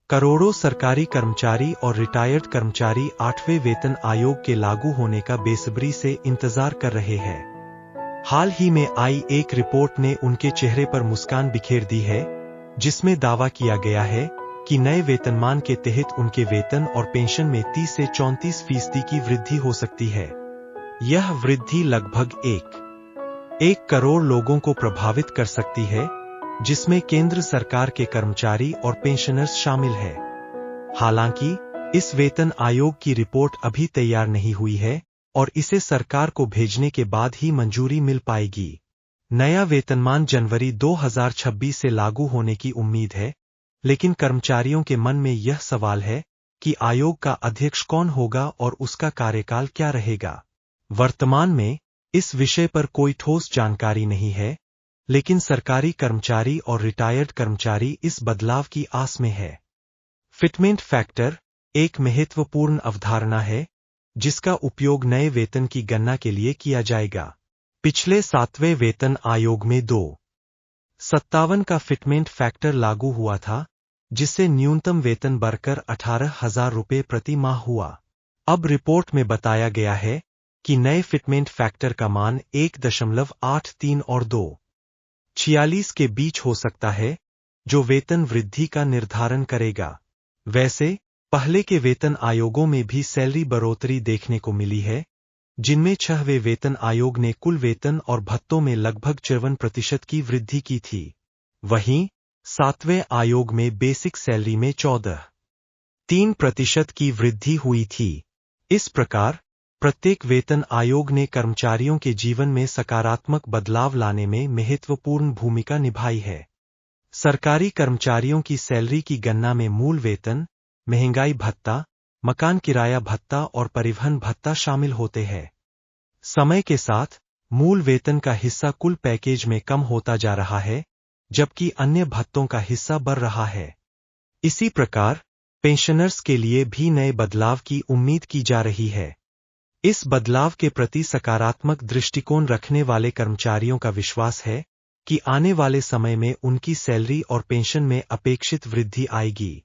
करोड़ों सरकारी कर्मचारी और रिटायर्ड कर्मचारी 8वें वेतन आयोग के लागू होने का बेसब्री से इंतजार कर रहे हैं। हाल ही में आई एक रिपोर्ट ने उनके चेहरे पर मुस्कान बिखेर दी है, जिसमें दावा किया गया है कि नए वेतनमान के तहत उनके वेतन और पेंशन में 30 से 34% की वृद्धि हो सकती है। यह वृद्धि लगभग 1 करोड़ लोगों को प्रभावित कर सकती है, जिसमें केंद्र सरकार के कर्मचारी और पेंशनर्स शामिल हैं। हालांकि इस वेतन आयोग की रिपोर्ट अभी तैयार नहीं हुई है और इसे सरकार को भेजने के बाद ही मंजूरी मिल पाएगी। नया वेतनमान जनवरी 2026 से लागू होने की उम्मीद है, लेकिन कर्मचारियों के मन में यह सवाल है कि आयोग का अध्यक्ष कौन होगा और उसका कार्यकाल क्या रहेगा। वर्तमान में इस विषय पर कोई ठोस जानकारी नहीं है, लेकिन सरकारी कर्मचारी और रिटायर्ड कर्मचारी इस बदलाव की आस में है। फिटमेंट फैक्टर एक महत्वपूर्ण अवधारणा है, जिसका उपयोग नए वेतन की गणना के लिए किया जाएगा। पिछले 7वें वेतन आयोग में 2.57 का फिटमेंट फैक्टर लागू हुआ था, जिससे न्यूनतम वेतन बढ़कर 18,000 रुपये प्रति माह हुआ। अब रिपोर्ट में बताया गया है कि नए फिटमेंट फैक्टर का मान 1.83 और 2.46 के बीच हो सकता है, जो वेतन वृद्धि का निर्धारण करेगा। वैसे पहले के वेतन आयोगों में भी सैलरी बढ़ोतरी देखने को मिली है, जिनमें 6वें वेतन आयोग ने कुल वेतन और भत्तों में लगभग 54% की वृद्धि की थी। वहीं 7वें आयोग में बेसिक सैलरी में 14.3% की वृद्धि हुई थी। इस प्रकार प्रत्येक वेतन आयोग ने कर्मचारियों के जीवन में सकारात्मक बदलाव लाने में महत्वपूर्ण भूमिका निभाई है। सरकारी कर्मचारियों की सैलरी की गणना में मूल वेतन, महंगाई भत्ता, मकान किराया भत्ता और परिवहन भत्ता शामिल होते हैं। समय के साथ मूल वेतन का हिस्सा कुल पैकेज में कम होता जा रहा है, जबकि अन्य भत्तों का हिस्सा बढ़ रहा है। इसी प्रकार पेंशनर्स के लिए भी नए बदलाव की उम्मीद की जा रही है। इस बदलाव के प्रति सकारात्मक दृष्टिकोण रखने वाले कर्मचारियों का विश्वास है कि आने वाले समय में उनकी सैलरी और पेंशन में अपेक्षित वृद्धि आएगी।